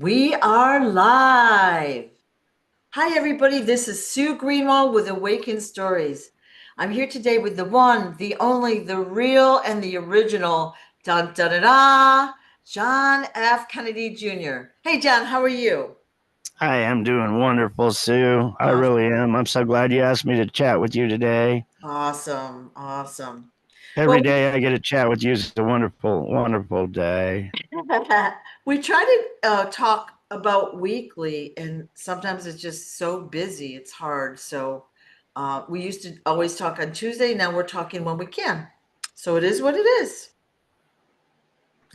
We are live. Hi, everybody. This is Sue Greenwald with Awaken Stories. I'm here today with the one, the only, the real, and the original, dun, dun, dun, da, John F. Kennedy Jr. Hey, John, how are you? I am doing wonderful, Sue. I Awesome. really am. I'm so glad you asked me to chat with you today. Awesome. Awesome. Every Well, day I get to chat with you is a wonderful, wonderful day. we try to talk about weekly, and sometimes it's just so busy, it's hard. So we used to always talk on Tuesday. Now we're talking when we can. So it is what it is.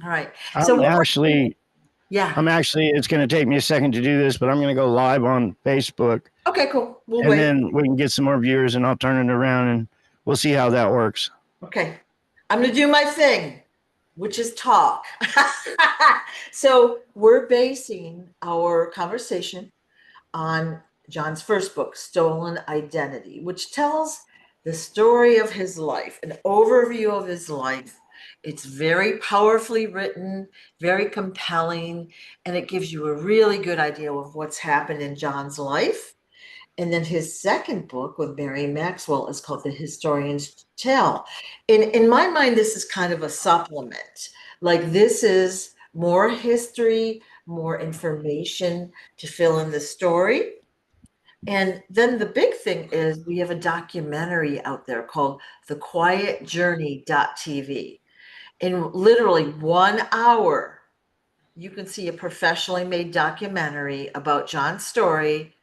All right. So I'm what actually, yeah. I'm actually, it's going to take me a second to do this, but I'm going to go live on Facebook Okay, cool. We'll and wait. then we can get some more viewers and I'll turn it around and we'll see how that works. Okay. I'm going to do my thing, which is talk. So we're basing our conversation on John's first book, Stolen Identity, which tells the story of his life, an overview of his life. It's very powerfully written, very compelling, and it gives you a really good idea of what's happened in John's life. And then his second book with Mary Maxwell is called The Historian's Tale. In my mind, this is kind of a supplement. Like, this is more history, more information to fill in the story. And then the big thing is we have a documentary out there called The Quiet Journey.tv. In literally 1 hour, you can see a professionally made documentary about John's story,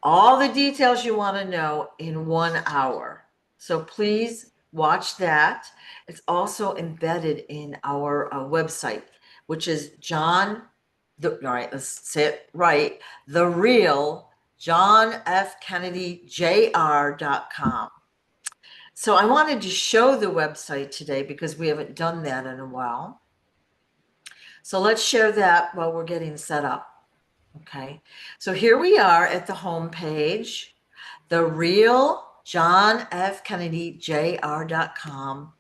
all the details you want to know in 1 hour. So please watch that. It's also embedded in our website, which is all right, let's say it right, the real John F. Kennedy Jr.com. So I wanted to show the website today because we haven't done that in a while. So let's share that while we're getting set up. Okay. So here we are at the home page, the real John F. Kennedy Jr.com.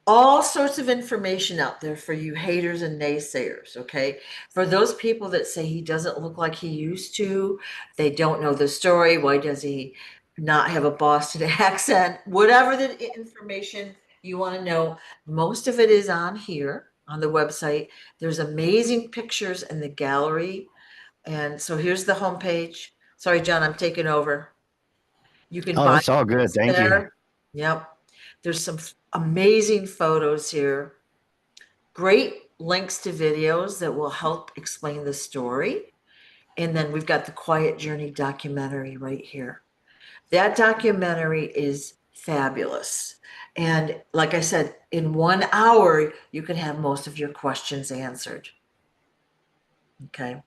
All sorts of information out there for you haters and naysayers, okay? For those people that say he doesn't look like he used to, they don't know the story, why does he not have a Boston accent, whatever the information you want to know, most of it is on here on the website. There's amazing pictures in the gallery. And so here's the homepage. Sorry, John, I'm taking over. You can Oh, buy it's all good. books Thank you. there. Yep. There's some amazing photos here. Great links to videos that will help explain the story. And then we've got the Quiet Journey documentary right here. That documentary is fabulous. And like I said, in 1 hour, you can have most of your questions answered. Okay.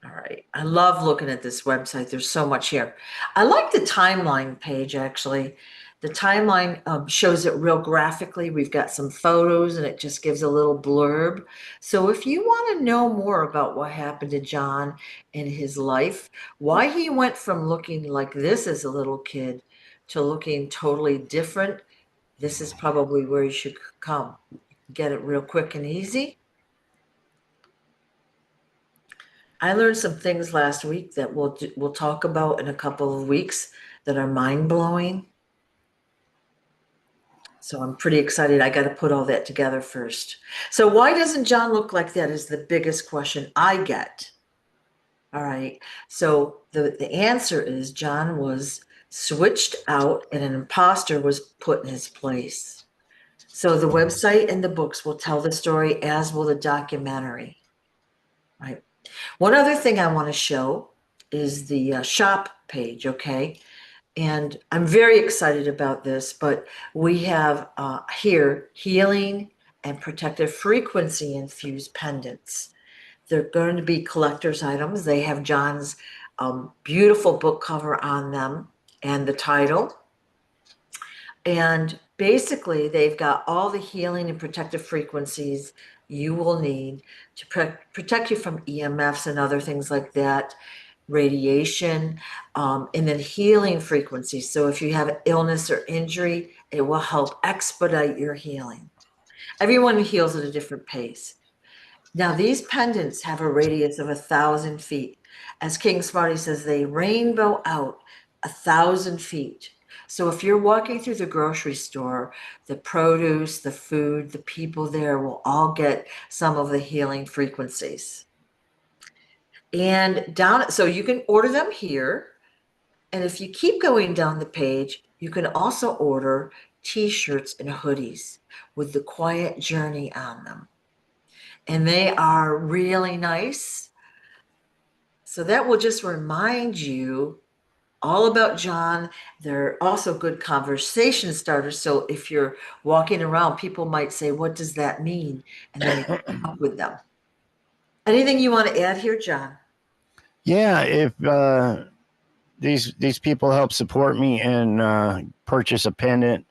All right. I love looking at this website. There's so much here. I like the timeline page, actually. The timeline shows it real graphically. We've got some photos and it just gives a little blurb. So if you want to know more about what happened to John in his life, why he went from looking like this as a little kid to looking totally different, this is probably where you should come. Get it real quick and easy. I learned some things last week that we'll talk about in a couple of weeks that are mind-blowing. So I'm pretty excited. I got to put all that together first. So why doesn't John look like that is the biggest question I get. All right. So the answer is John was switched out and an imposter was put in his place. So the website and the books will tell the story, as will the documentary. Right. One other thing I want to show is the shop page, okay? And I'm very excited about this, but we have here healing and protective frequency infused pendants. They're going to be collector's items. They have John's beautiful book cover on them and the title. And basically, they've got all the healing and protective frequencies you will need to protect you from EMFs and other things like that, radiation, and then healing frequencies. So if you have illness or injury, it will help expedite your healing. Everyone heals at a different pace. Now, these pendants have a radius of 1,000 feet. As King Smarty says, they rainbow out 1,000 feet. So if you're walking through the grocery store, the produce, the food, the people there will all get some of the healing frequencies. And down, so you can order them here. And if you keep going down the page, you can also order t-shirts and hoodies with the Quiet Journey on them. And they are really nice. So that will just remind you all about John. They're also good conversation starters. So if you're walking around, people might say, what does that mean? And then you come up with them. Anything you want to add here, John? Yeah, if these people help support me and purchase a pendant,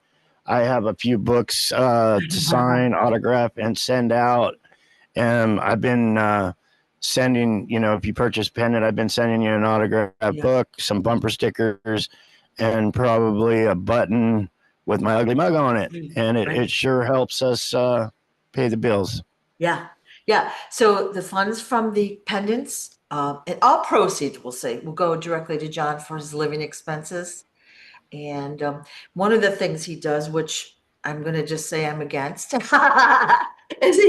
I have a few books to sign, autograph, and send out. And I've been sending, if you purchase a pendant, I've been sending you an autograph book, some bumper stickers, and probably a button with my ugly mug on it. And it sure helps us pay the bills. Yeah. Yeah. So the funds from the pendants, and all proceeds, we'll say, will go directly to John for his living expenses. And one of the things he does, which I'm going to just say I'm against, is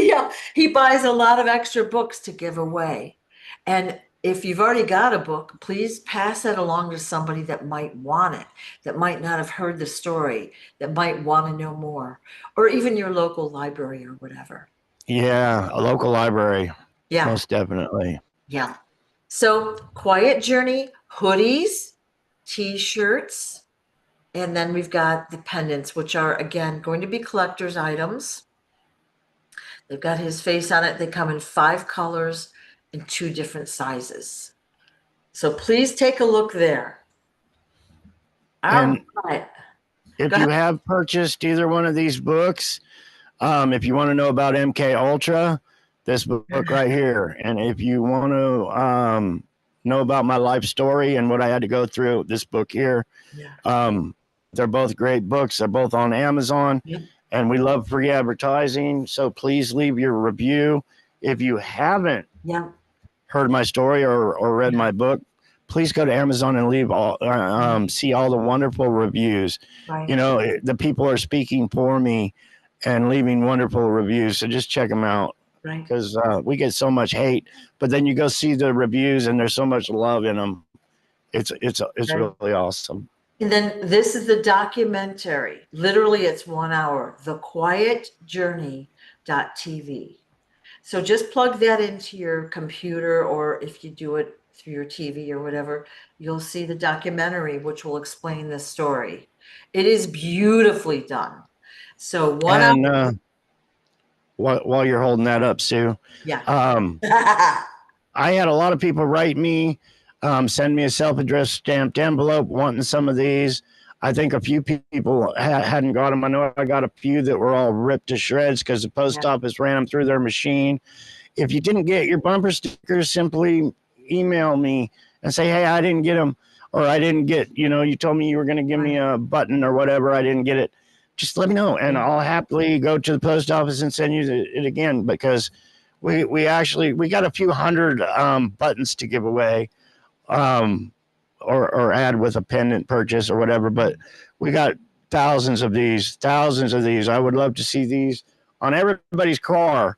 he buys a lot of extra books to give away. And if you've already got a book, please pass that along to somebody that might want it, that might not have heard the story, that might want to know more, or even your local library or whatever. Yeah, a local library. Yeah. Most definitely. Yeah. So Quiet Journey hoodies, t-shirts, and then we've got the pendants, which are, again, going to be collector's items. They've got his face on it. They come in 5 colors and 2 different sizes. So please take a look there. All right. If you have purchased either one of these books, if you want to know about MK Ultra, this book right here. And if you want to know about my life story and what I had to go through, this book here. They're both great books. They're both on Amazon. And we love free advertising. So please leave your review. If you haven't heard my story or read my book, please go to Amazon and leave see all the wonderful reviews. The people are speaking for me and leaving wonderful reviews. So just check them out. Because we get so much hate, but then you go see the reviews and there's so much love in them. It's really awesome. And then this is the documentary. Literally, it's 1 hour. TheQuietJourney.tv. So just plug that into your computer, or if you do it through your TV or whatever, you'll see the documentary, which will explain the story. It is beautifully done. So while you're holding that up, Sue, I had a lot of people write me, send me a self-addressed stamped envelope wanting some of these. I think a few people hadn't got them. I know I got a few that were all ripped to shreds because the post office ran them through their machine. If you didn't get your bumper stickers, simply email me and say, hey, I didn't get them, or I didn't get, you told me you were going to give me a button or whatever. I didn't get it. Just let me know, and I'll happily go to the post office and send you it again, because we got a few hundred buttons to give away, or add with a pendant purchase or whatever. But we got thousands of these. I would love to see these on everybody's car.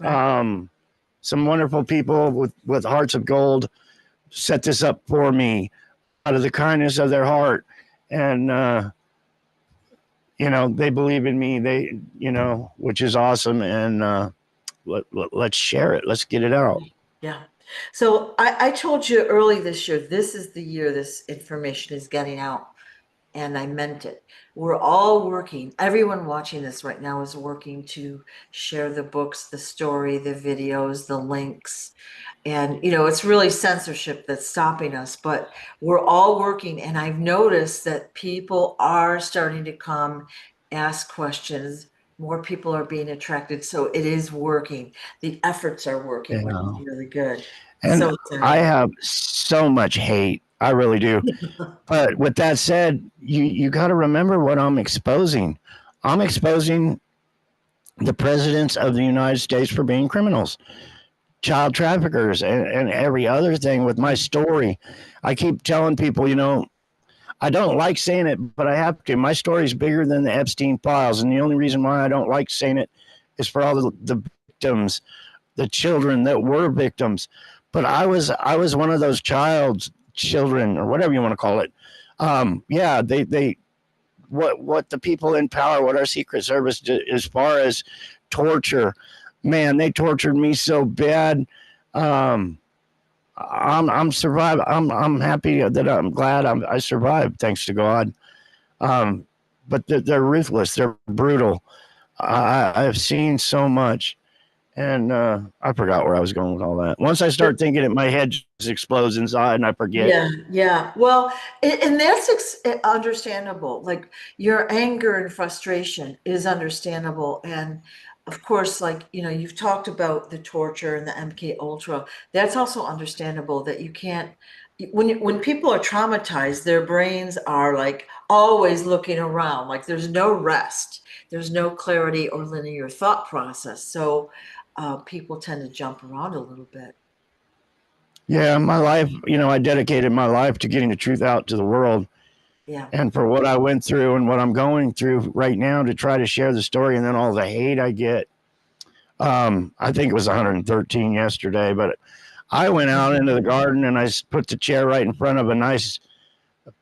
Some wonderful people with hearts of gold set this up for me out of the kindness of their heart, and they believe in me, which is awesome. And let's share it. Let's get it out. Yeah. So I told you early this year, this is the year this information is getting out. And I meant it. We're all working. Everyone watching this right now is working to share the books, the story, the videos, the links. And, it's really censorship that's stopping us, but we're all working. And I've noticed that people are starting to come ask questions. More people are being attracted. So it is working. The efforts are working, which is really good. And I have so much hate. I really do. But with that said, you got to remember what I'm exposing. I'm exposing the presidents of the United States for being criminals, child traffickers, and every other thing with my story. I keep telling people, I don't like saying it, but I have to. My story is bigger than the Epstein files. And the only reason why I don't like saying it is for all the victims, the children that were victims. But I was one of those children, or whatever you want to call it. Yeah, they what the people in power, what our Secret Service did as far as torture, man, they tortured me so bad. Um, I'm survived. I'm happy that I'm glad I survived, thanks to God. Um, but they're ruthless. They're brutal. I've seen so much, and I forgot where I was going with all that. Once I start thinking it, my head just explodes inside, and I forget. Yeah, yeah. Well, and that's understandable. Like your anger and frustration is understandable. And of course, like, you've talked about the torture and the MK Ultra. That's also understandable that you can't, when people are traumatized, their brains are like always looking around, like there's no rest, there's no clarity or linear thought process. So people tend to jump around a little bit. Yeah, my life, I dedicated my life to getting the truth out to the world. Yeah. And for what I went through and what I'm going through right now to try to share the story, and then all the hate I get. I think it was 113 yesterday, but I went out into the garden and I put the chair right in front of a nice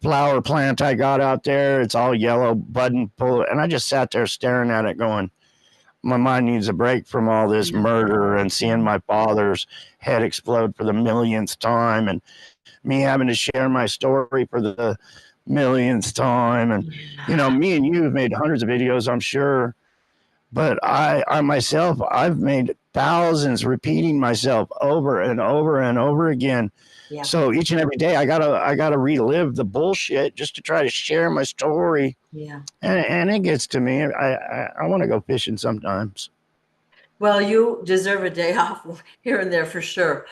flower plant I got out there. It's all yellow, bud and full. And I just sat there staring at it going, my mind needs a break from all this Yeah. murder and seeing my father's head explode for the millionth time, and me having to share my story for the millionth time. And, me and you have made hundreds of videos, I'm sure. But I myself, I've made thousands repeating myself over and over and over again. Yeah. So each and every day, I gotta relive the bullshit just to try to share my story, Yeah. and it gets to me. I want to go fishing sometimes. Well, you deserve a day off here and there for sure.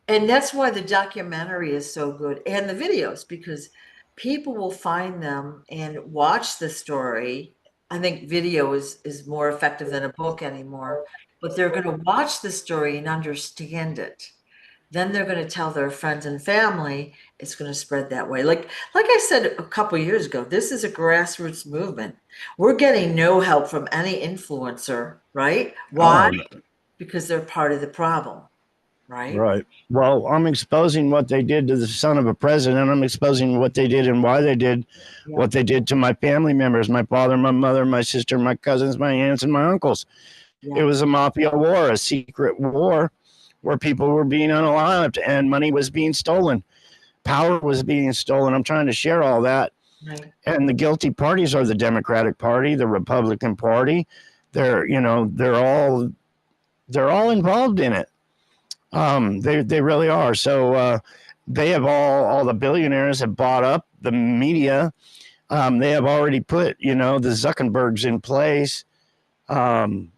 And that's why the documentary is so good and the videos, because people will find them and watch the story. I think video is more effective than a book anymore, but they're going to watch the story and understand it. Then they're going to tell their friends and family. It's going to spread that way. Like I said a couple years ago, this is a grassroots movement. We're getting no help from any influencer, right? Why? Oh, Because they're part of the problem, right? right. Well, I'm exposing what they did to the son of a president. I'm exposing what they did and why they did Yeah, what they did to my family members, my father, my mother, my sister, my cousins, my aunts, and my uncles. It yeah, was a mafia war, a secret war where people were being unalived and money was being stolen. Power was being stolen. I'm trying to share all that. right. And the guilty parties are the Democratic Party, the Republican Party. They're all involved in it. They really are. So they have all the billionaires have bought up the media. They have already put the Zuckerbergs in place. Um,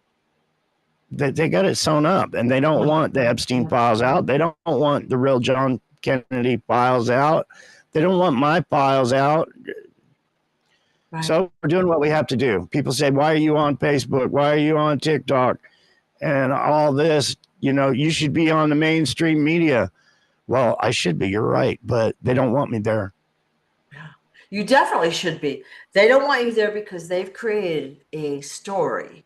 they got it sewn up, and they don't Yeah, want the Epstein yeah, files out. They don't want the real John Kennedy files out. They don't want my files out. right. So we're doing what we have to do. People say, "Why are you on Facebook? Why are you on TikTok?" And all this. You should be on the mainstream media. Well, I should be. You're right, but they don't want me there. Yeah. You definitely should be. They don't want you there because they've created a story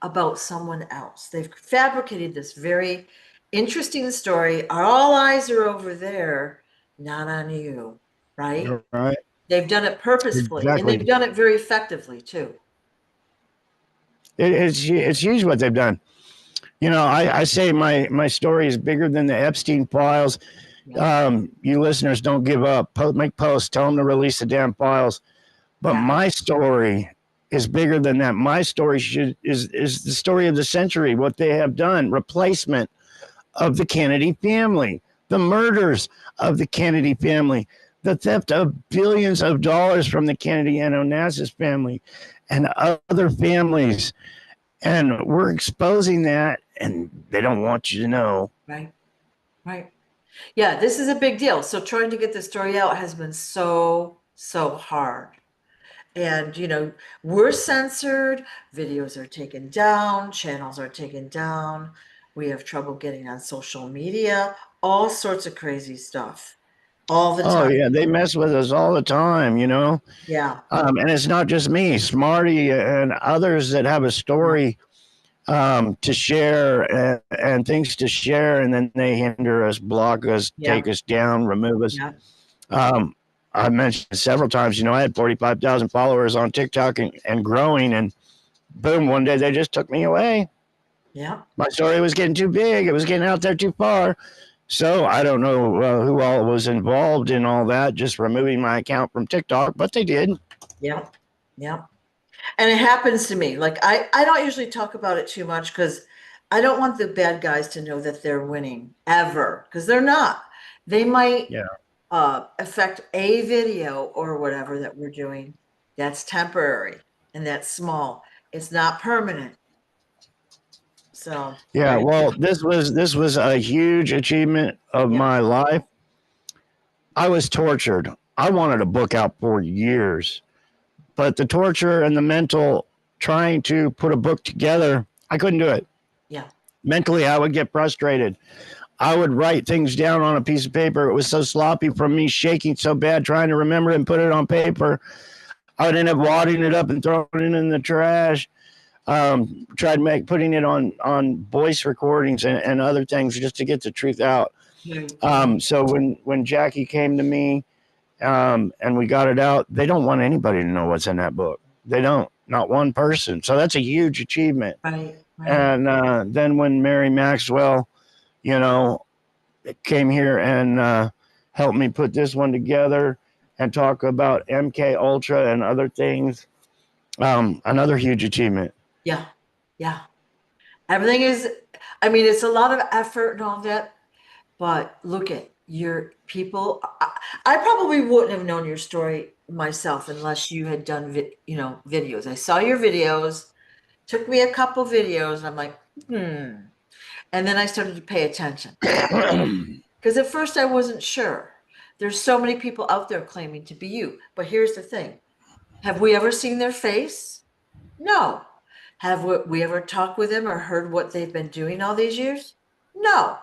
about someone else. They've fabricated this very interesting story. All eyes are over there, not on you, right? You're right. They've done it purposefully and they've Exactly. done it very effectively too. It's huge what they've done. I say my story is bigger than the Epstein files. Yeah. You listeners don't give up. Make posts. Tell them to release the damn files. But Yeah. my story is bigger than that. My story is the story of the century. What they have done, replacement of the Kennedy family, the murders of the Kennedy family, the theft of billions of dollars from the Kennedy and Onassis family, and other families. And we're exposing that, and they don't want you to know. Right. Right. Yeah, this is a big deal. So trying to get the story out has been so hard. And, we're censored, videos are taken down, channels are taken down. We have trouble getting on social media, all sorts of crazy stuff all the Oh time. yeah, they mess with us all the time, you know. Yeah. And it's not just me, Smarty and others that have a Yeah. story to share and things to share, and then they hinder us, block us, Yeah. take us down, remove us. Yeah. Um, I mentioned several times, I had 45,000 followers on TikTok and growing, and boom, one day they just took me away. Yeah. My story was getting too big. It was getting out there too far. So I don't know who all was involved in all that, just removing my account from TikTok, but they did. Yeah. Yeah. And it happens to me. Like I don't usually talk about it too much because I don't want the bad guys to know that they're winning ever, because they're not. They might Yeah. affect a video or whatever that we're doing. That's temporary and that's small. It's not permanent. So, Yeah. right. Well, this was a huge achievement of Yeah. my life. I was tortured. I wanted a book out for years, but the torture and the mental trying to put a book together, I couldn't do it. Yeah. Mentally, I would get frustrated. I would write things down on a piece of paper. It was so sloppy from me shaking so bad trying to remember it and put it on paper. I would end up wadding it up and throwing it in the trash. Tried putting it on voice recordings and other things just to get the truth out. Right. So when Jackie came to me and we got it out, they don't want anybody to know what's in that book. They don't, not one person. So that's a huge achievement. Right. Right. And then when Mary Maxwell, you know, came here and helped me put this one together and talk about MK Ultra and other things, another huge achievement. Yeah. Yeah. Everything is, I mean, it's a lot of effort and all that, but look at your people. I probably wouldn't have known your story myself unless you had done, videos. I saw your videos, took me a couple videos, and I'm like, hmm. And then I started to pay attention because at first I wasn't sure. There's so many people out there claiming to be you. But here's the thing. Have we ever seen their face? No. Have we ever talked with them or heard what they've been doing all these years? No.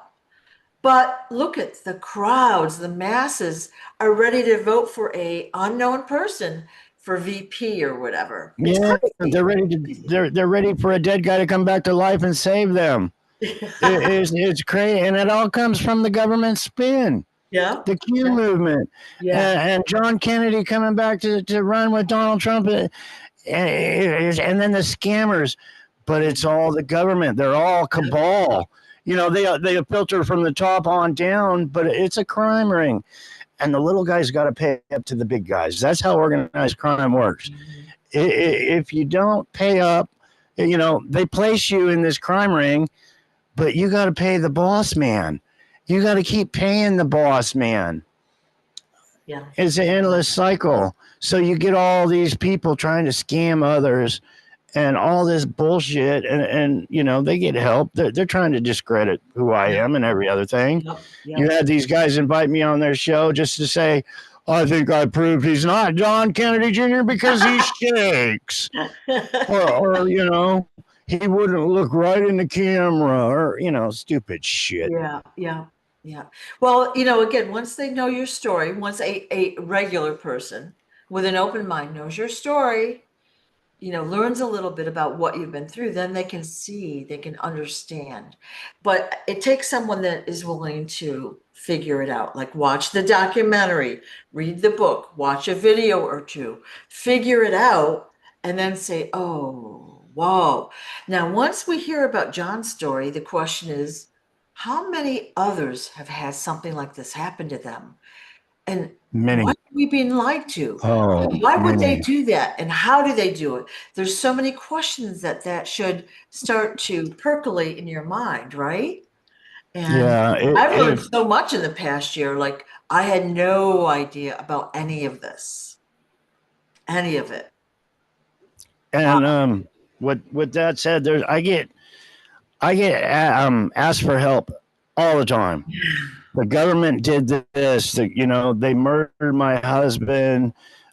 But look at the crowds, the masses are ready to vote for a unknown person for VP or whatever. It's Yeah, crazy. they're ready for a dead guy to come back to life and save them. It's crazy, and it all comes from the government spin, Yeah. the Q Yeah. movement, Yeah. and John Kennedy coming back to run with Donald Trump, and then the scammers. But it's all the government. They're all cabal. They filter from the top on down, but it's a crime ring, and the little guys got to pay up to the big guys. That's how organized crime works. Mhm. If you don't pay up, they place you in this crime ring, but you got to pay the boss man. You got to keep paying the boss man. Yeah. It's an endless cycle. So you get all these people trying to scam others and all this bullshit, and they get help. They're trying to discredit who I Yeah. am and every other thing. Yep. You Yep. had these guys invite me on their show just to say, I think I proved he's not John Kennedy Jr. because he shakes. Or he wouldn't look right in the camera, or stupid shit. Yeah, yeah, yeah. Well, again, once they know your story, once a regular person with an open mind knows your story, learns a little bit about what you've been through, then they can see, they can understand. But it takes someone that is willing to figure it out, like watch the documentary, read the book, watch a video or two, figure it out, and then say, oh, whoa. Now, once we hear about John's story, the question is, how many others have had something like this happen to them? And Many. what are we being lied to? Oh, Why would they many. do that? And how do they do it? There's so many questions that should start to percolate in your mind, right? And Yeah. I've learned so much in the past year. Like I had no idea about any of this, any of it. Wow. And with that said, I get asked for help all the time. The government did this. They murdered my husband.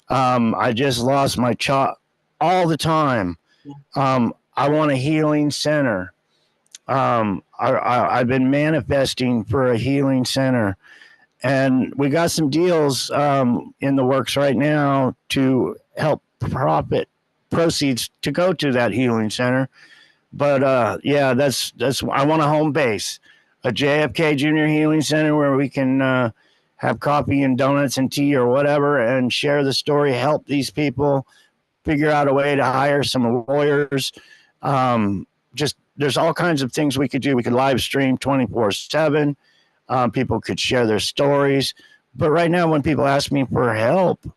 I just lost my child all the time. I want a healing center. I've been manifesting for a healing center, and we got some deals in the works right now to help profit proceeds to go to that healing center. But yeah, that's I want a home base, a JFK Jr. healing center where we can have coffee and donuts and tea or whatever, and share the story, help these people figure out a way to hire some lawyers. Just there's all kinds of things we could do. We could live stream 24/7. People could share their stories. But right now, when people ask me for help,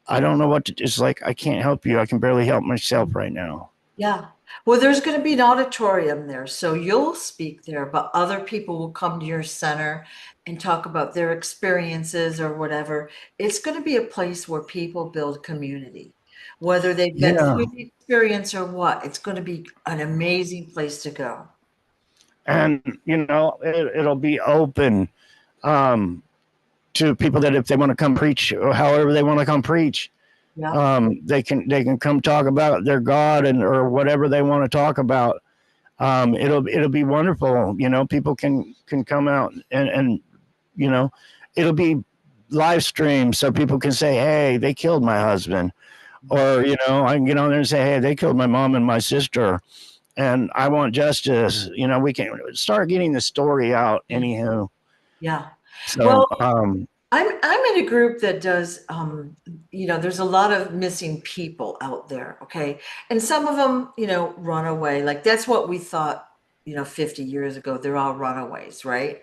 I don't know what to do. It's like, I can't help you. I can barely help myself right now. Yeah. Well, there's going to be an auditorium there. So you'll speak there, but other people will come to your center and talk about their experiences or whatever. It's going to be a place where people build community, whether they've been Yeah. through the experience or what. It's going to be an amazing place to go. And, it'll be open to people that if they want to come preach or however they want to come preach, they can come talk about their God or whatever they want to talk about. It'll be wonderful. People can come out and it'll be live streamed so people can say, hey, they killed my husband. Or, I can get on there and say, hey, they killed my mom and my sister and I want justice. We can start getting the story out anyhow. Yeah. So, well, I'm in a group that does, there's a lot of missing people out there. Okay. And some of them, run away. Like that's what we thought, 50 years ago, they're all runaways. Right.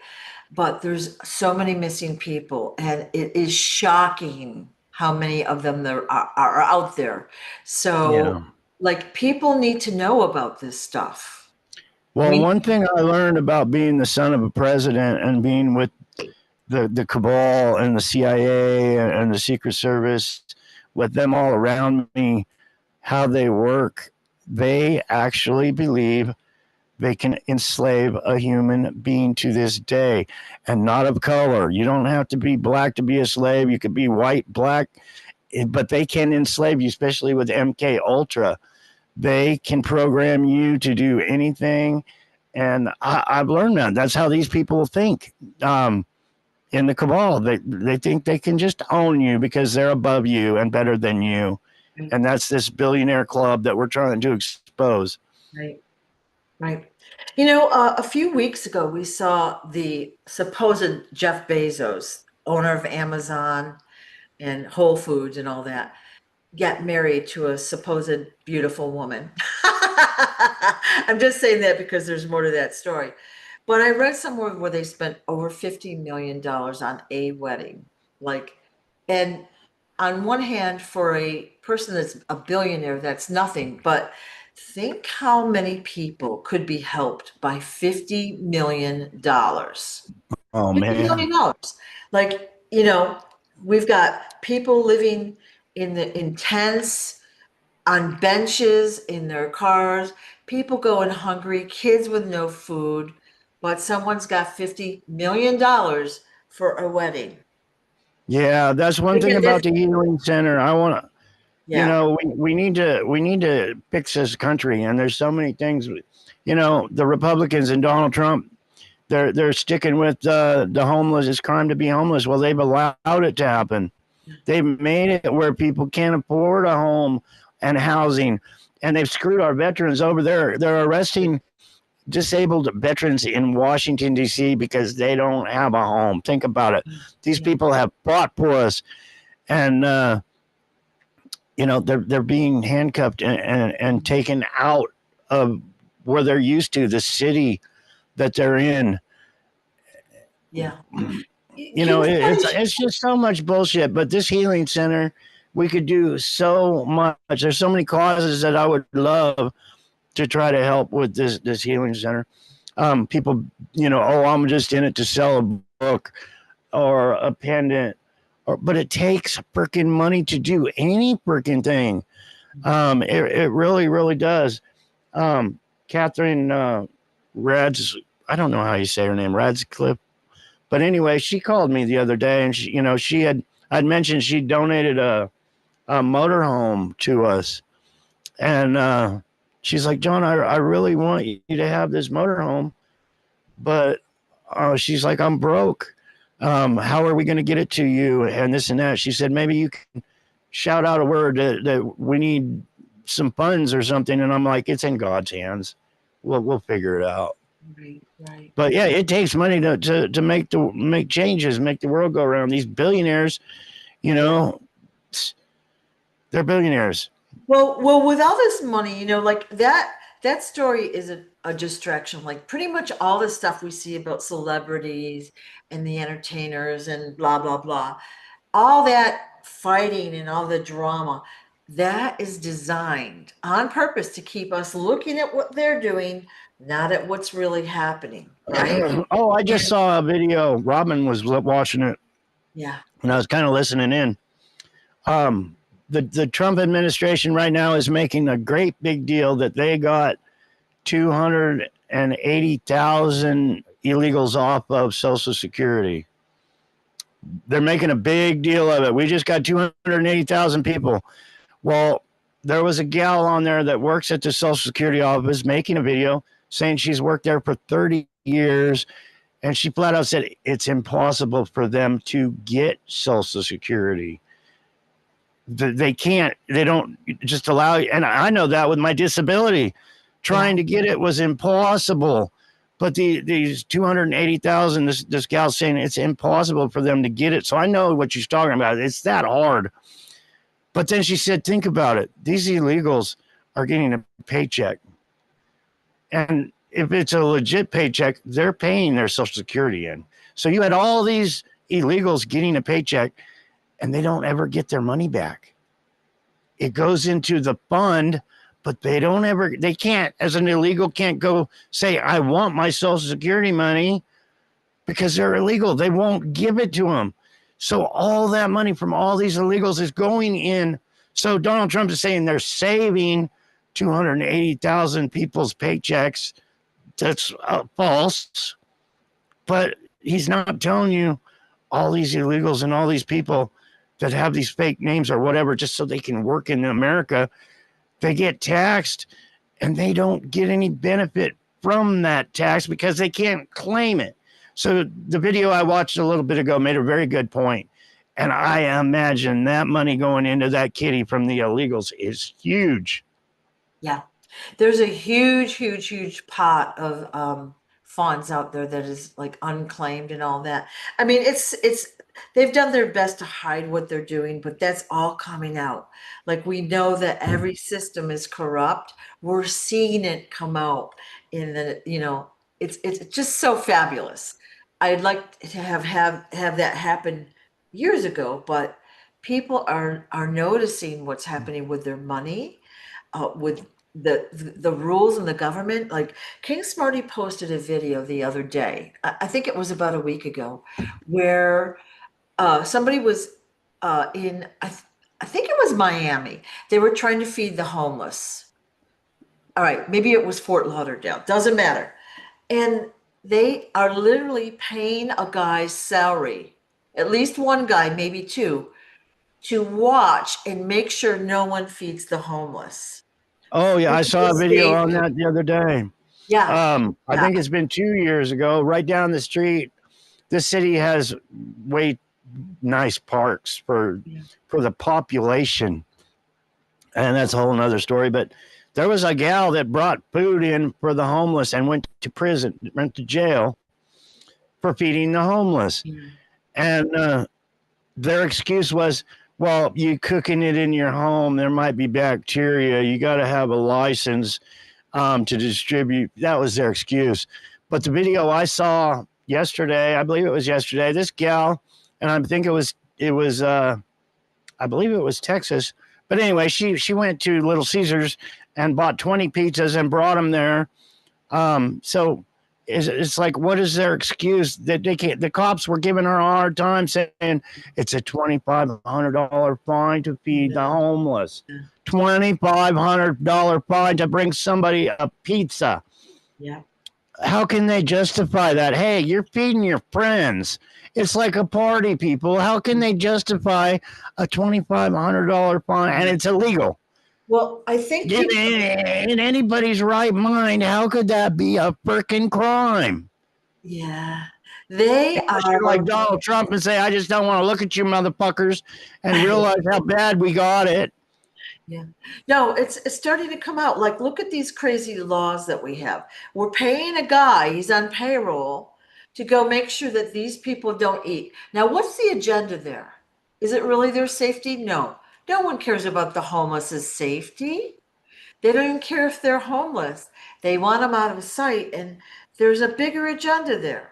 But there's so many missing people and it is shocking how many of them there are out there. So like people need to know about this stuff. Well, one thing I learned about being the son of a president and being with the cabal and the CIA and the Secret Service, with them all around me, how they work, they actually believe they can enslave a human being to this day, and not of color. You don't have to be black to be a slave. You could be white, black, but they can enslave you, especially with MK Ultra. They can program you to do anything. And I've learned that. That's how these people think. In the cabal, they think they can just own you because they're above you and better than you. And that's this billionaire club that we're trying to expose. Right. Right. A few weeks ago, we saw the supposed Jeff Bezos, owner of Amazon and Whole Foods and all that, get married to a supposed beautiful woman. I'm just saying that because there's more to that story. But I read somewhere where they spent over $50 million on a wedding. And on one hand, for a person that's a billionaire, that's nothing. But think how many people could be helped by $50 million. Oh, $50 man. million. We've got people living in tents, on benches, in their cars, people going hungry, kids with no food, but someone's got $50 million for a wedding. Yeah, that's one thing about the healing center. I want to, we need to fix this country, and there's so many things. The Republicans and Donald Trump, they're sticking with the homeless. It's crime to be homeless. Well, they've allowed it to happen. They've made it where people can't afford a home and housing, and they've screwed our veterans over there. They're arresting disabled veterans in Washington, D.C. because they don't have a home. Think about it. These people have fought for us, and they're being handcuffed and taken out of where they're used to, the city that they're in. Yeah. It's just so much bullshit. But this healing center, we could do so much. There's so many causes that I would love to try to help with this healing center. People, I'm just in it to sell a book or a pendant, but it takes freaking money to do any freaking thing. It really, really does. Catherine Rads, I don't know how you say her name, Radcliffe. But anyway, she called me the other day, and I'd mentioned she donated a motorhome to us. And she's like, John, I really want you to have this motorhome, but she's like, I'm broke. How are we going to get it to you? And this and that. She said, maybe you can shout out a word that we need some funds or something. And I'm like, it's in God's hands. We'll figure it out. Right, right. But yeah, it takes money to make changes, make the world go around. These billionaires, you know, they're billionaires. Well, with all this money, like that story is a distraction. Like pretty much all the stuff we see about celebrities and the entertainers and blah blah blah, all that fighting and all the drama, that is designed on purpose to keep us looking at what they're doing, not at what's really happening, right? Oh, I just And saw a video. Robin was watching it, yeah, and I was kind of listening in. The Trump administration right now is making a great big deal that they got 280,000 illegals off of Social Security. They're making a big deal of it. We just got 280,000 people. Well, there was a gal on there that works at the Social Security office making a video saying she's worked there for 30 years. And she flat out said it's impossible for them to get Social Security. They can't, they don't just allow you. And I know that with my disability, trying to get it was impossible. But these 280,000, this gal's saying it's impossible for them to get it. So I know what she's talking about. It's that hard. But then she said, think about it. These illegals are getting a paycheck. And if it's a legit paycheck, they're paying their Social Security in. So you had all these illegals getting a paycheck, and they don't ever get their money back. It goes into the fund, but they can't, as an illegal, can't go say, I want my Social Security money, because they're illegal. They won't give it to them. So all that money from all these illegals is going in. So Donald Trump is saying they're saving 280,000 people's paychecks. That's false. But he's not telling you all these illegals and all these people that have these fake names or whatever, just so they can work in America, they get taxed and they don't get any benefit from that tax because they can't claim it. So the video I watched a little bit ago made a very good point. And I imagine that money going into that kitty from the illegals is huge. yeah. There's a huge pot of funds out there that is like unclaimed and all that. I mean, it's they've done their best to hide what they're doing, but that's all coming out. Like we know that every system is corrupt. We're seeing it come out in it's just so fabulous. I'd like to have that happen years ago, but people are noticing what's happening with their money, with the rules in the government. Like King Smarty posted a video the other day. I think it was about a week ago, where somebody was in I think it was Miami. They were trying to feed the homeless. All right, maybe it was Fort Lauderdale. Doesn't matter. And they are literally paying a guy's salary, at least one guy, maybe two, to watch and make sure no one feeds the homeless. Oh, yeah. I saw a video on that the other day. Yeah. I think it's been 2 years ago, right down the street. This city has way nice parks for the population. And that's a whole nother story. But there was a gal that brought food in for the homeless and went to prison, went to jail for feeding the homeless. And their excuse was, well, you cooking it in your home, there might be bacteria. You got to have a license to distribute. That was their excuse. But the video I saw yesterday, I believe it was yesterday, this gal, and I think it was I believe it was Texas. But anyway, she went to Little Caesars and bought 20 pizzas and brought them there. So it's like, what is their excuse that they can't? The cops were giving her a hard time, saying it's a $2,500 fine to feed the homeless, $2,500 fine to bring somebody a pizza. Yeah. how can they justify that? Hey, you're feeding your friends. It's like a party, people. How can they justify a $2,500 fine and it's illegal? Well, I think In, people, in anybody's right mind, how could that be a freaking crime? yeah, they Unless you're like are, Donald Trump and say, I just don't want to look at you motherfuckers and realize how bad we got it. yeah. No, it's starting to come out. Like, look at these crazy laws that we have. We're paying a guy, he's on payroll, to go make sure that these people don't eat. Now, what's the agenda there? Is it really their safety? No. No one cares about the homeless's safety. They don't even care if they're homeless. They want them out of sight, and there's a bigger agenda there.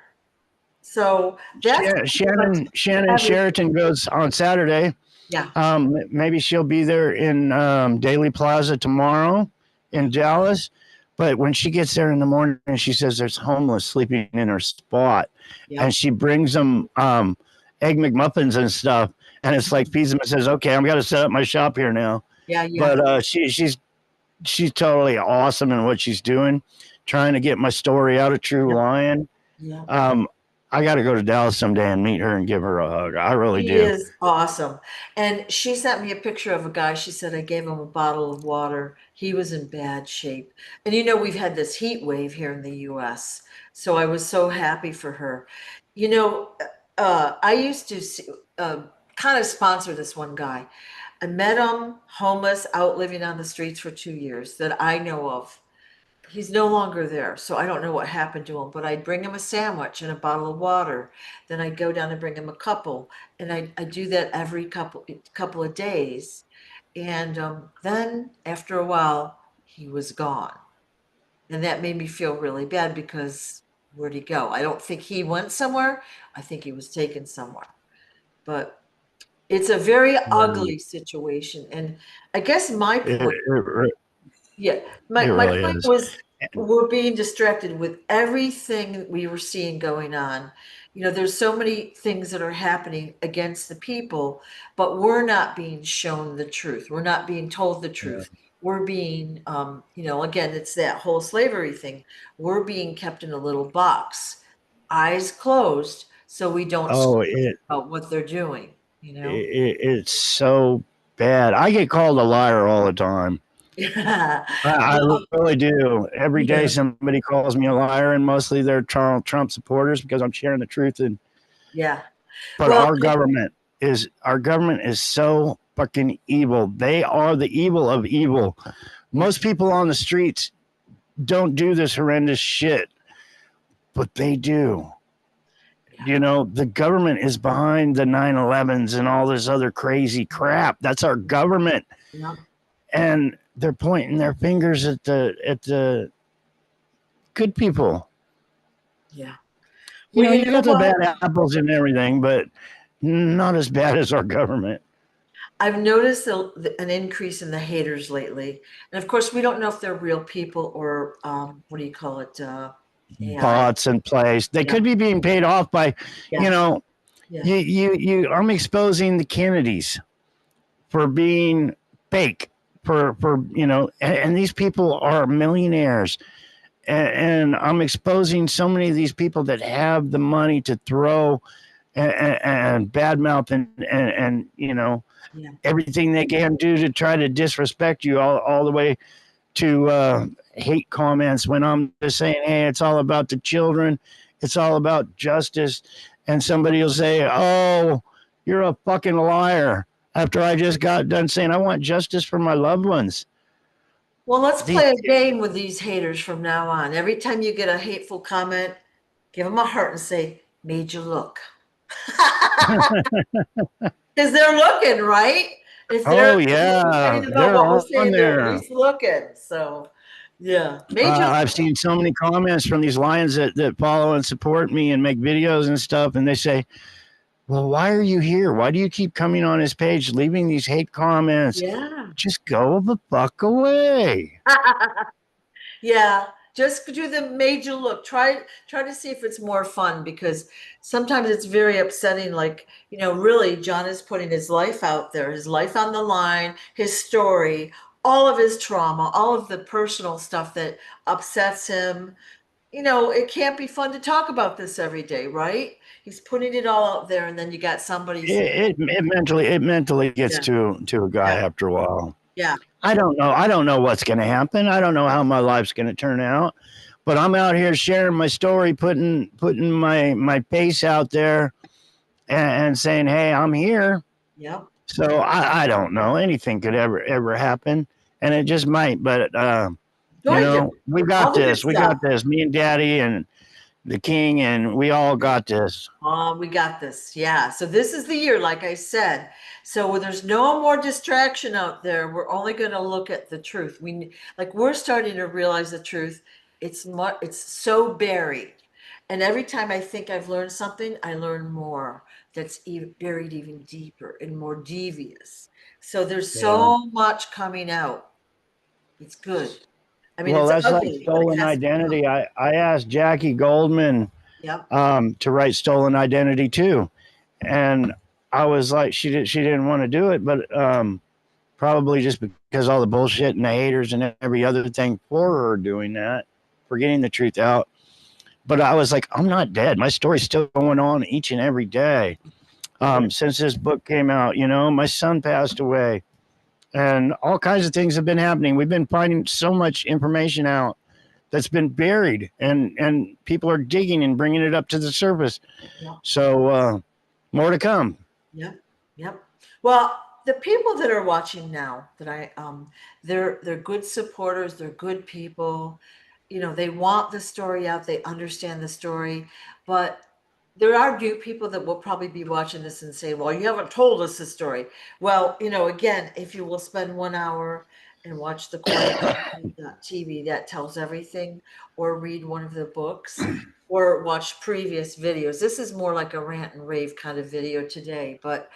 So that's Shannon Sheraton goes on Saturday. yeah, Maybe she'll be there in Daily Plaza tomorrow in Dallas. But when she gets there in the morning, she says there's homeless sleeping in her spot, yeah, and she brings them egg McMuffins and stuff, and it's like feeds them and says, "Okay, I'm gonna set up my shop here now." yeah, yeah, But she's totally awesome in what she's doing, trying to get my story out of True yeah, Lion. yeah. Um, I got to go to Dallas someday and meet her and give her a hug. I really She do. is awesome. And she sent me a picture of a guy. She said I gave him a bottle of water. He was in bad shape. And you know, we've had this heat wave here in the US. So I was so happy for her. You know, I used to kind of sponsor this one guy. I met him homeless, out living on the streets for 2 years that I know of. He's no longer there, so I don't know what happened to him, but I'd bring him a sandwich and a bottle of water. Then I'd go down and bring him a couple, and I do that every couple of days. And then after a while, he was gone, and that made me feel really bad because where'd he go? I don't think he went somewhere. I think he was taken somewhere. But it's a very Um, ugly situation, and I guess my It, point, it, yeah, it my really point is. was we're being distracted with everything that we were seeing going on. You know, there's so many things that are happening against the people, but we're not being shown the truth. We're not being told the Yeah. truth. We're being, you know, again, it's that whole slavery thing. We're being kept in a little box, eyes closed, so we don't Oh, about what they're doing, you know? it's so bad. I get called a liar all the time. Yeah. I Well, really do. Every day yeah, somebody calls me a liar, and mostly they're Trump supporters because I'm sharing the truth. And yeah. but Well, our government is so fucking evil. They are the evil of evil. yeah. Most people on the streets don't do this horrendous shit, but they do. Yeah. You know, the government is behind the 9/11s and all this other crazy crap. That's our government. Yeah. And they're pointing their fingers at the good people. Yeah. You Well, know, you you know got the what? bad apples and everything, but not as bad as our government. I've noticed an increase in the haters lately. And of course, we don't know if they're real people or what do you call it? AI. Bots in place. They Yeah. could be being paid off by, you Yeah. know, Yeah. I'm exposing the Kennedys for being fake, for and these people are millionaires. And I'm exposing so many of these people that have the money to throw and badmouth and Yeah. everything they can do to try to disrespect you all the way to hate comments when I'm just saying, hey, it's all about the children, it's all about justice, and somebody will say, oh, you're a fucking liar after I just got done saying I want justice for my loved ones. Well, let's These, play a game with these haters from now on. Every time you get a hateful comment, give them a heart and say, made you look. Because they're looking, right? If they're oh yeah, complaining about they're what we're on saying, they're at there. least looking. So, yeah, made you I've look. seen so many comments from these lions that follow and support me and make videos and stuff, and they say, well, why are you here? Why do you keep coming on his page, leaving these hate comments? Yeah. Just go the fuck away. Yeah, just do the major look. Try to see if it's more fun because sometimes it's very upsetting. Like, you know, really, John is putting his life out there, his life on the line, his story, all of his trauma, all of the personal stuff that upsets him. it can't be fun to talk about this every day, right? He's putting it all out there, and then you got somebody saying, It mentally gets yeah, to a guy yeah, after a while. yeah, I don't know. I don't know what's going to happen. I don't know how my life's going to turn out. But I'm out here sharing my story, putting my face out there, and saying, "Hey, I'm here." yeah. So I don't know. Anything could ever happen, and it just might. But Going to we got all the good this. We stuff. got this. Me and Daddy and the King, and we all got this. We got this. Yeah. So this is the year, like I said. So when there's no more distraction out there, we're only going to look at the truth. We're starting to realize the truth. It's so buried. And every time I think I've learned something, I learn more that's even buried even deeper and more devious. So there's Yeah. so much coming out. It's good. I mean, Well, it's that's like ugly, but it stolen has to come out. identity. I asked Jackie Goldman Yep. to write Stolen Identity too, and I was like, she didn't want to do it, but probably just because all the bullshit and the haters and every other thing for her doing that, for getting the truth out. But I was like, I'm not dead. My story's still going on each and every day. Yeah. Since this book came out, my son passed away, and all kinds of things have been happening. We've been finding so much information out that's been buried, and people are digging and bringing it up to the surface. Yeah. So more to come. Yep, yep. Well, the people that are watching now that they're good supporters, they're good people. They want the story out, they understand the story, but there are new people that will probably be watching this and say, "Well, you haven't told us the story." Well, again, if you will spend 1 hour and watch the Quiet TV that tells everything, or read one of the books, or watch previous videos. This is more like a rant and rave kind of video today, but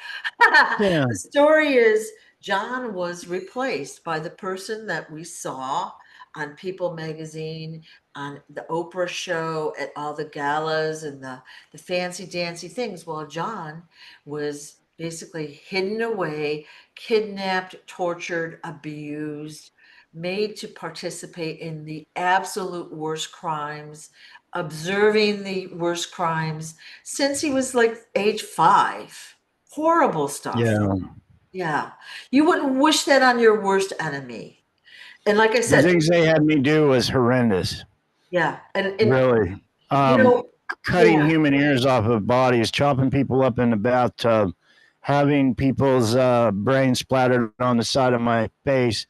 Yeah. the story is John was replaced by the person that we saw on People magazine, on the Oprah show, at all the galas and the fancy dancy things. Well, John was basically hidden away, kidnapped, tortured, abused, made to participate in the absolute worst crimes, observing the worst crimes since he was like age 5. Horrible stuff. Yeah. Yeah. You wouldn't wish that on your worst enemy. And like I The said, things they had me do was horrendous. yeah. And Really. you know, Cutting yeah. human ears off of bodies, chopping people up in the bathtub, having people's brains splattered on the side of my face,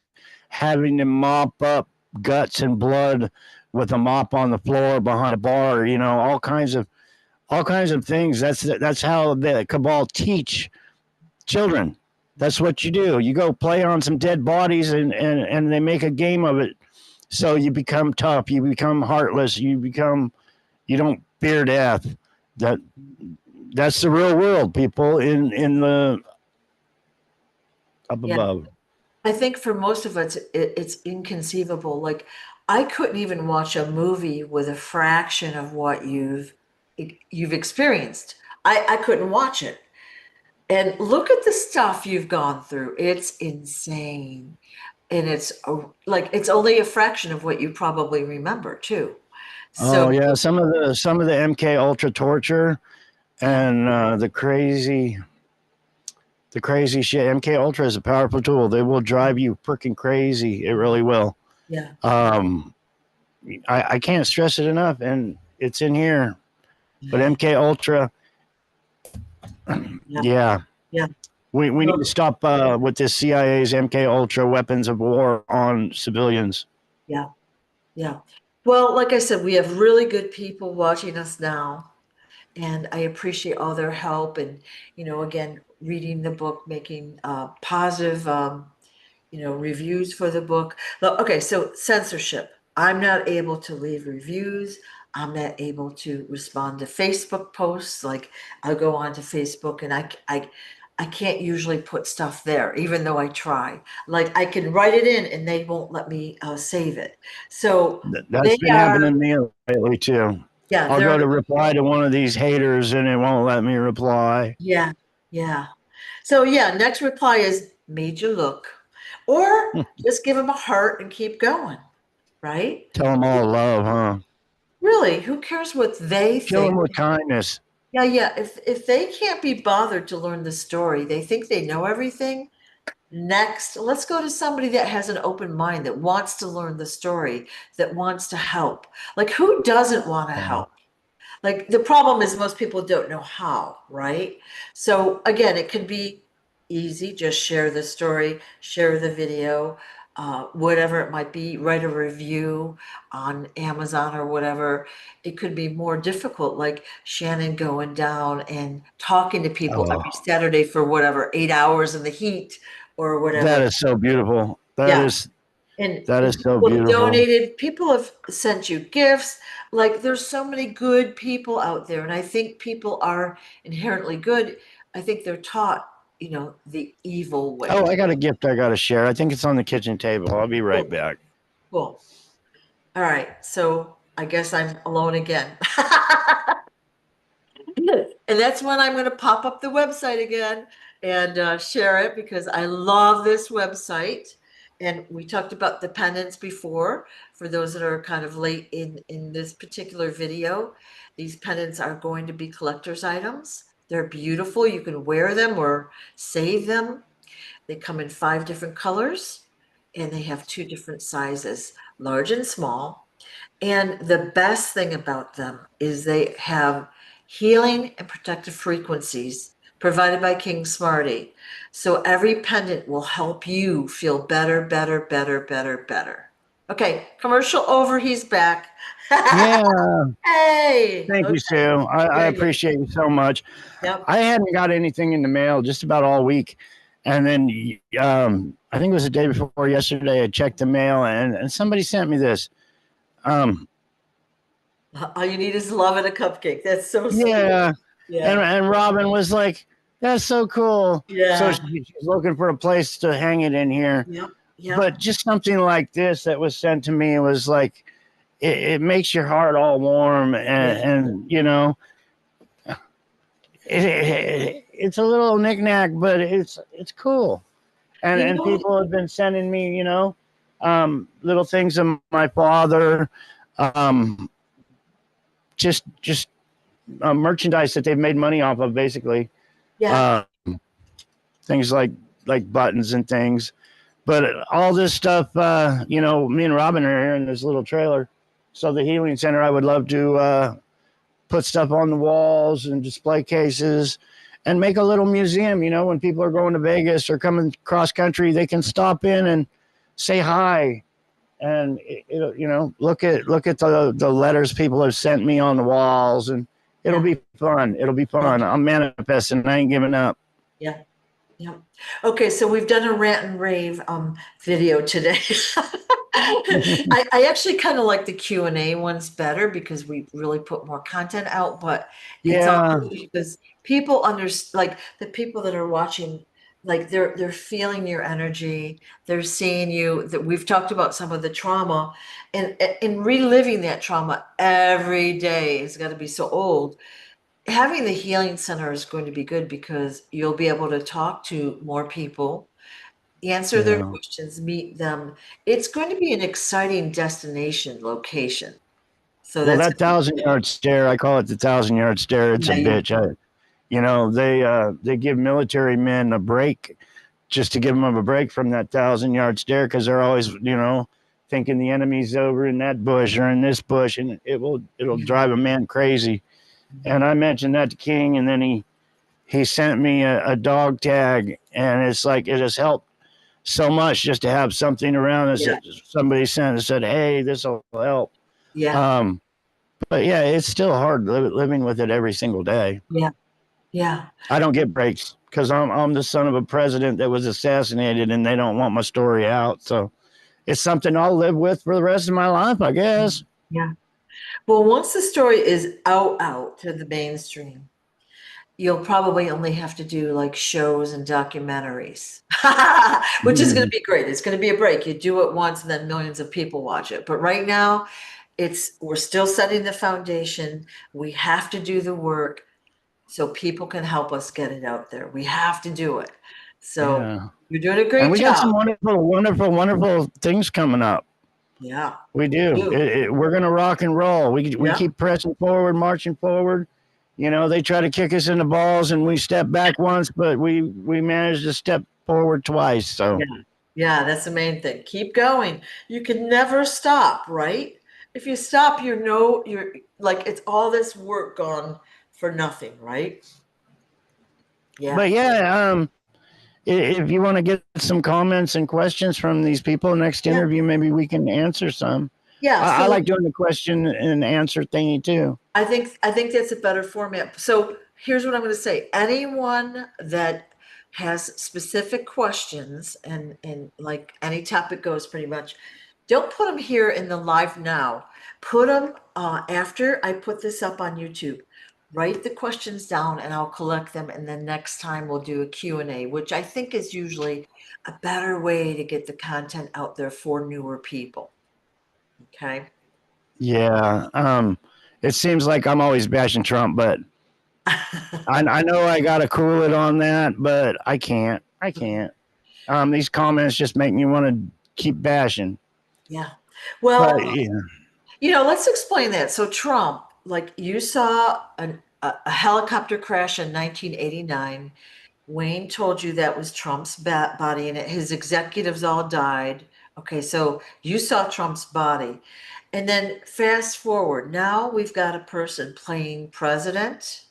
having to mop up guts and blood with a mop on the floor behind a bar. All kinds of things. That's how the cabal teach children. That's what you do. You go play on some dead bodies, and they make a game of it. So you become tough. You become heartless. You don't fear death. That that's the real world, people in the up Yeah. above. I think for most of us, it's inconceivable. Like, I couldn't even watch a movie with a fraction of what you've experienced. I couldn't watch it. And look at the stuff you've gone through. It's insane. And it's only a fraction of what you probably remember too. Oh So yeah, some of the MK Ultra torture yeah, and the crazy shit. MK Ultra is a powerful tool. They will drive you freaking crazy. It really will. yeah, Um, I can't stress it enough, and it's in here. But yeah, MK Ultra, yeah, yeah, yeah. we need to Well, stop with this CIA's MK Ultra weapons of war on civilians. yeah, yeah. Well, like I said, we have really good people watching us now, and I appreciate all their help. And again, reading the book, making positive reviews for the book. Okay, so censorship. I'm not able to leave reviews. I'm not able to respond to Facebook posts. Like, I'll go onto Facebook, and I can't usually put stuff there, even though I try. Like, I can write it in and they won't let me save it. So That's they been are, happening to me lately too. yeah, I'll they're, go to reply to one of these haters and it won't let me reply. yeah, yeah. So yeah, next reply is made you look, or just give them a heart and keep going, right? Tell them all love, huh? Really, who cares what they Kill them think? with kindness. Yeah, yeah. If they can't be bothered to learn the story, they think they know everything. Next, let's go to somebody that has an open mind, that wants to learn the story, that wants to help. Like, who doesn't want to Yeah. help? Like, the problem is most people don't know how, right? So again, it could be easy. Just share the story, share the video, whatever it might be, write a review on Amazon or whatever. It could be more difficult, like Shannon going down and talking to people Oh, every Saturday for whatever, 8 hours in the heat or that whatever. is so beautiful. Yeah. And, That and is so people have beautiful. donated, people have sent you gifts. Like, there's so many good people out there. And I think people are inherently good. I think they're taught, the evil Oh, way. I got a gift I got to share. I think it's on the kitchen table. I'll be right Cool. back. Cool. All right. So I guess I'm alone again. And that's when I'm going to pop up the website again and share it, because I love this website. And we talked about the pendants before. For those that are kind of late in this particular video, these pendants are going to be collector's items. They're beautiful. You can wear them or save them. They come in 5 different colors, and they have 2 different sizes, large and small. And the best thing about them is they have healing and protective frequencies provided by King Smarty. So every pendant will help you feel better, better, better, better, better. Okay, commercial over. He's back. Yeah. Hey. Thank you, Okay. Sue. I Yeah, yeah. appreciate you so much. Yep. I hadn't got anything in the mail just about all week. And then I think it was the day before yesterday, I checked the mail and somebody sent me this. Um, All you need is love and a cupcake. That's so sweet. yeah. Yeah. And Robin was like, that's so cool. So Yeah. she's looking for a place to hang it in here. Yep. Yep. But just something like this that was sent to me was like, it makes your heart all warm. Yeah. And it's a little knickknack, but it's cool. You And know, people have been sending me, little things of my father, um, just merchandise that they've made money off of, basically. yeah. Uh, things like buttons and things. But all this stuff, me and Robin are here in this little trailer. So the healing center, I would love to put stuff on the walls and display cases and make a little museum. When people are going to Vegas or coming cross country, they can stop in and say hi and look at the letters people have sent me on the walls, and it'll Yeah. be fun. It'll be fun. I'm manifesting. I ain't giving up. Yeah. Yeah. Okay, so we've done a rant and rave video today. I actually kind of like the Q&A ones better, because we really put more content out, but it's all Yeah, because people understand, like the people that are watching, like they're feeling your energy, they're seeing you, that we've talked about some of the trauma, and reliving that trauma every day has got to be so old. Having the healing center is going to be good, because you'll be able to talk to more people, answer their yeah. questions, meet them. It's going to be an exciting destination location. So Well, that's that going to be 1,000 yard stare, I call it the 1,000 yard stare. It's a yeah, yeah, bitch. They give military men a break, just to give them a break from that 1,000 yard stare, because they're always thinking the enemy's over in that bush or in this bush, and it'll yeah, drive a man crazy. And I mentioned that to King, and then he sent me a dog tag, and it's like it has helped so much just to have something around us yeah, that somebody sent and said, hey, this will help. yeah, um but yeah, it's still hard living with it every single day. yeah, yeah. I don't get breaks because I'm the son of a president that was assassinated, and they don't want my story out. So it's something I'll live with for the rest of my life, I guess. Yeah. Well, once the story is out to the mainstream, you'll probably only have to do like shows and documentaries, which is going to be great. It's going to be a break. You do it once and then millions of people watch it. But right now, we're still setting the foundation. We have to do the work so people can help us get it out there. We have to do it. So Yeah. you're doing a And great we got job. some wonderful, wonderful, wonderful things coming up. Yeah. We do. We're going to rock and roll. We keep pressing forward, marching forward. You know, they try to kick us in the balls and we step back once, but we managed to step forward twice. So yeah, that's the main thing. Keep going. You can never stop, right? If you stop, you're like it's all this work gone for nothing, right? Yeah. But yeah, if you want to get some comments and questions from these people next Yeah. interview, maybe we can answer some. Yeah. I So like doing the question and answer thingy too. I think that's a better format. So here's what I'm going to say. Anyone that has specific questions and like any topic goes pretty much, don't put them here in the live now. Put them after I put this up on YouTube. Write the questions down and I'll collect them. And then next time we'll do a Q&A, which I think is usually a better way to get the content out there for newer people. Okay. Yeah. It seems like I'm always bashing Trump, but I know I got to cool it on that, but I can't. I can't. These comments just make me want to keep bashing. Yeah. Well, But yeah. let's explain that. So Trump, like you saw a helicopter crash in 1989. Wayne told you that was Trump's body and his executives all died. Okay, so you saw Trump's body. And then fast forward, now we've got a person playing president,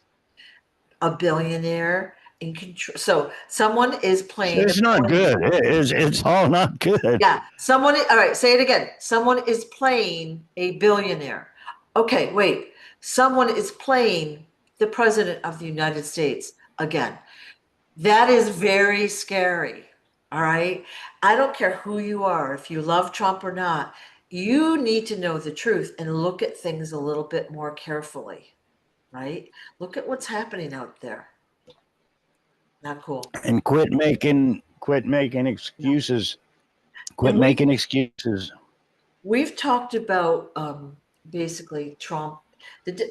a billionaire in control. So someone is playing a It's not good. It's all not good. Yeah, all right, say it again. Someone is playing a billionaire. Okay, wait. Someone is playing the president of the United States again. That is very scary. All right. I don't care who you are, if you love Trump or not, you need to know the truth and look at things a little bit more carefully, right? Look at what's happening out there. Not cool. And quit making excuses. Quit And making excuses. we've talked about basically Trump.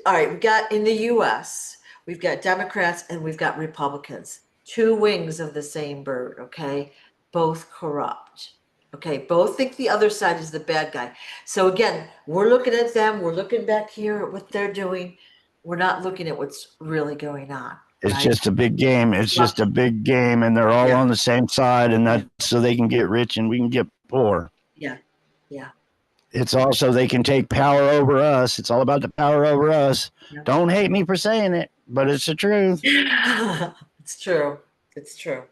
All right, we got in the US, we've got Democrats and we've got Republicans, two wings of the same bird, okay? Both corrupt. Okay, both think the other side is the bad guy. So again, we're looking at them, we're looking back here at what they're doing. We're not looking at what's really going on. It's Right? just a big game. It's just a big game, and they're all Yeah. on the same side, and that's so they can get rich and we can get poor. Yeah. Yeah. It's also they can take power over us. It's all about the power over us. Yeah. Don't hate me for saying it, but it's the truth. It's true. It's true.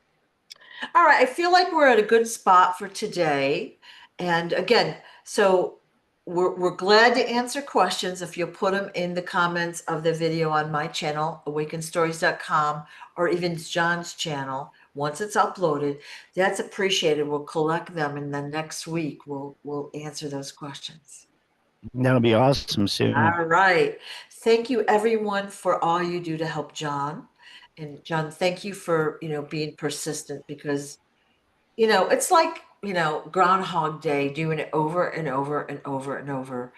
All right, I feel like we're at a good spot for today. And again, so we're glad to answer questions if you'll put them in the comments of the video on my channel, awakenstories.com, or even John's channel. Once it's uploaded, that's appreciated. We'll collect them, and then next week we'll answer those questions. That'll be awesome soon. All right. Thank you everyone for all you do to help John. And John, thank you for, being persistent because, it's like, Groundhog Day, doing it over and over and over and over.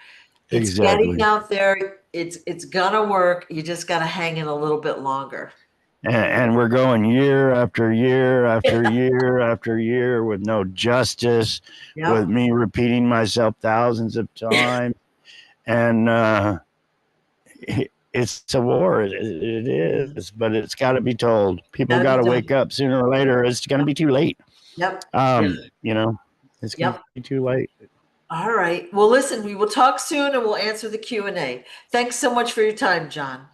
It's Exactly. getting out there. It's gonna work. You just gotta hang in a little bit longer. And we're going year after year after year after year with no justice, Yep. with me repeating myself thousands of times. And it's a war. It is, but it's got to be told. People got to wake up sooner or later. It's going to be too late. Yep. It's going to be too late. All right. Well, listen, we will talk soon and we'll answer the Q&A. Thanks so much for your time, John.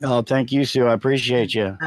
Oh, thank you, Sue. I appreciate you.